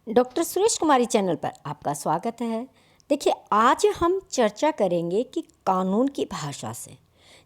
Doctor Suresh कुमारी channel पर आपका स्वागत है। देखिए, आज हम चर्चा करेंगे कि कानून की भाषा से।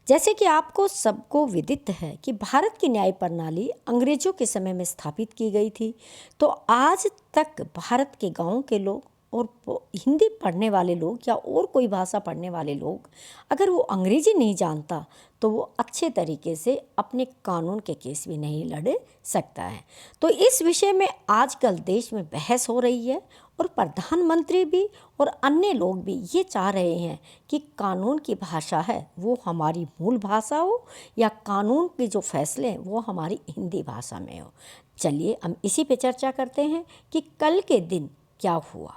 जैसे कि आपको सबको विदित है कि भारत की न्याय प्रणाली अंग्रेजों के समय में स्थापित की गई थी, तो आज तक भारत के गांव के लोग और हिंदी पढ़ने वाले लोग या और कोई भाषा पढ़ने वाले लोग, अगर वो अंग्रेजी नहीं जानता तो वो अच्छे तरीके से अपने कानून के केस भी नहीं लड़ सकता है। तो इस विषय में आजकल देश में बहस हो रही है और प्रधानमंत्री भी और अन्य लोग भी ये चाह रहे हैं कि कानून की भाषा है वो हमारी मूल भाषा हो या कानून के जो फैसले हैं वो हमारी हिंदी भाषा में हो। चलिए हम इसी पे चर्चा करते हैं कि कल के दिन क्या हुआ।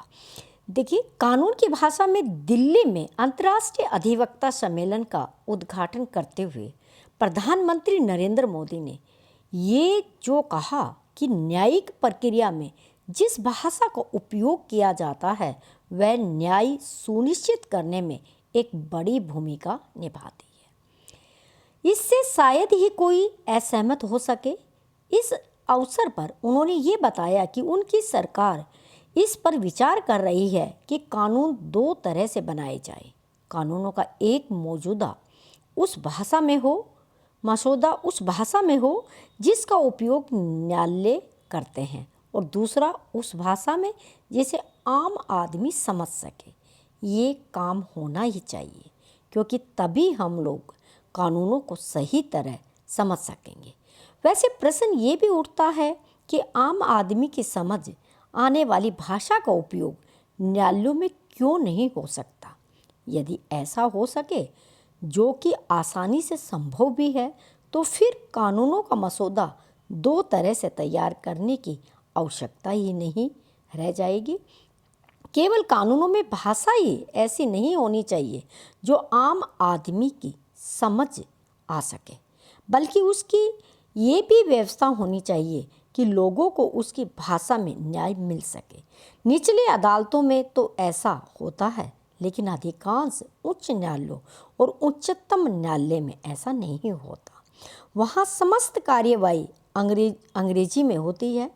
देखिए, कानून की भाषा में दिल्ली में अंतर्राष्ट्रीय अधिवक्ता सम्मेलन का उद्घाटन करते हुए प्रधानमंत्री नरेंद्र मोदी ने ये जो कहा कि न्यायिक प्रक्रिया में जिस भाषा का उपयोग किया जाता है वह न्याय सुनिश्चित करने में एक बड़ी भूमिका निभाती है। इससे शायद ही कोई असहमत हो सके। इस अवसर पर उन्होंने ये बताया कि उनकी सरकार इस पर विचार कर रही है कि कानून दो तरह से बनाए जाए। कानूनों का एक मौजूदा उस भाषा में हो, मसौदा उस भाषा में हो जिसका उपयोग न्यायालय करते हैं, और दूसरा उस भाषा में जिसे आम आदमी समझ सके। ये काम होना ही चाहिए, क्योंकि तभी हम लोग कानूनों को सही तरह समझ सकेंगे। वैसे प्रश्न ये भी उठता है कि आम आदमी की समझ आने वाली भाषा का उपयोग न्यायालयों में क्यों नहीं हो सकता। यदि ऐसा हो सके, जो कि आसानी से संभव भी है, तो फिर कानूनों का मसौदा दो तरह से तैयार करने की आवश्यकता ही नहीं रह जाएगी। केवल कानूनों में भाषा ही ऐसी नहीं होनी चाहिए जो आम आदमी की समझ आ सके, बल्कि उसकी ये भी व्यवस्था होनी चाहिए कि लोगों को उसकी भाषा में न्याय मिल सके। निचली अदालतों में तो ऐसा होता है, लेकिन अधिकांश उच्च न्यायालयों और उच्चतम न्यायालय में ऐसा नहीं होता। वहाँ समस्त कार्यवाही अंग्रेजी में होती है।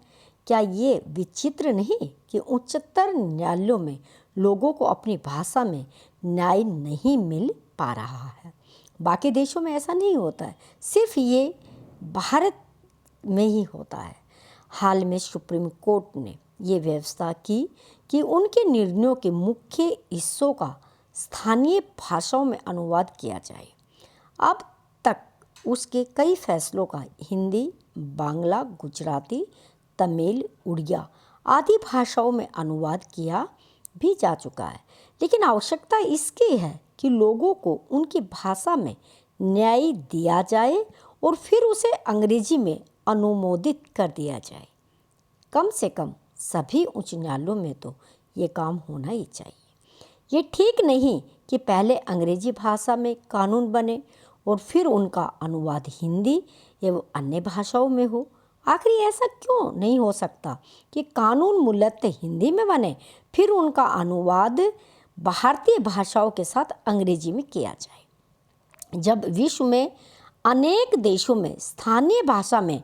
क्या ये विचित्र नहीं कि उच्चतर न्यायालयों में लोगों को अपनी भाषा में न्याय नहीं मिल पा रहा है? बाकी देशों में ऐसा नहीं होता है, सिर्फ ये भारत में ही होता है। हाल में सुप्रीम कोर्ट ने ये व्यवस्था की कि उनके निर्णयों के मुख्य हिस्सों का स्थानीय भाषाओं में अनुवाद किया जाए। अब तक उसके कई फैसलों का हिंदी, बांग्ला, गुजराती, तमिल, उड़िया आदि भाषाओं में अनुवाद किया भी जा चुका है, लेकिन आवश्यकता इसकी है कि लोगों को उनकी भाषा में न्याय दिया जाए और फिर उसे अंग्रेजी में अनुमोदित कर दिया जाए। कम से कम सभी उच्च न्यायालयों में तो ये काम होना ही चाहिए। ये ठीक नहीं कि पहले अंग्रेजी भाषा में कानून बने और फिर उनका अनुवाद हिंदी एवं अन्य भाषाओं में हो। आखिर ऐसा क्यों नहीं हो सकता कि कानून मूलतः हिंदी में बने, फिर उनका अनुवाद भारतीय भाषाओं के साथ अंग्रेजी में किया जाए। जब विश्व में अनेक देशों में स्थानीय भाषा में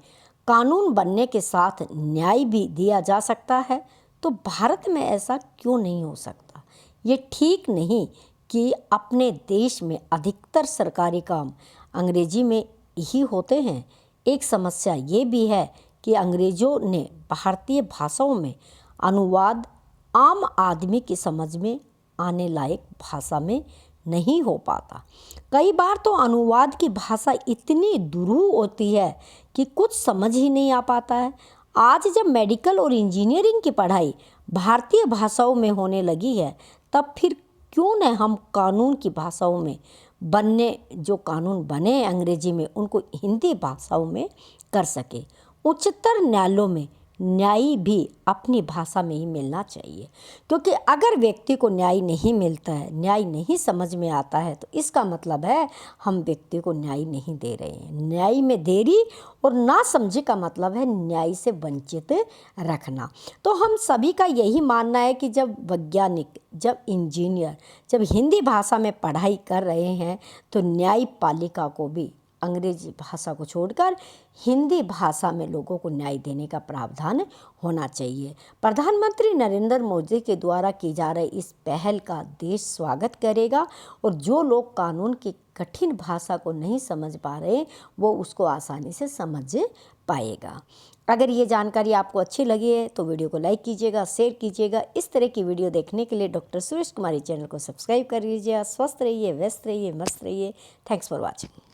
कानून बनने के साथ न्याय भी दिया जा सकता है, तो भारत में ऐसा क्यों नहीं हो सकता? ये ठीक नहीं कि अपने देश में अधिकतर सरकारी काम अंग्रेजी में ही होते हैं। एक समस्या ये भी है कि अंग्रेजों ने भारतीय भाषाओं में अनुवाद आम आदमी की समझ में आने लायक भाषा में नहीं हो पाता। कई बार तो अनुवाद की भाषा इतनी दुरूह होती है कि कुछ समझ ही नहीं आ पाता है। आज जब मेडिकल और इंजीनियरिंग की पढ़ाई भारतीय भाषाओं में होने लगी है, तब फिर क्यों न हम कानून की भाषाओं में बनने जो कानून बने हैं अंग्रेजी में, उनको हिंदी भाषाओं में कर सके। उच्चतर न्यायालयों में न्याय भी अपनी भाषा में ही मिलना चाहिए, क्योंकि अगर व्यक्ति को न्याय नहीं मिलता है, न्याय नहीं समझ में आता है, तो इसका मतलब है हम व्यक्ति को न्याय नहीं दे रहे हैं। न्याय में देरी और नासमझी का मतलब है न्याय से वंचित रखना। तो हम सभी का यही मानना है कि जब वैज्ञानिक, जब इंजीनियर, जब हिंदी भाषा में पढ़ाई कर रहे हैं, तो न्यायपालिका को भी अंग्रेजी भाषा को छोड़कर हिंदी भाषा में लोगों को न्याय देने का प्रावधान होना चाहिए। प्रधानमंत्री नरेंद्र मोदी के द्वारा की जा रही इस पहल का देश स्वागत करेगा और जो लोग कानून की कठिन भाषा को नहीं समझ पा रहे वो उसको आसानी से समझ पाएगा। अगर ये जानकारी आपको अच्छी लगी है तो वीडियो को लाइक कीजिएगा, शेयर कीजिएगा। इस तरह की वीडियो देखने के लिए डॉक्टर सुरेश कुमारी चैनल को सब्सक्राइब कर लीजिए। स्वस्थ रहिए, व्यस्त रहिए, मस्त रहिए। Thanks for watching.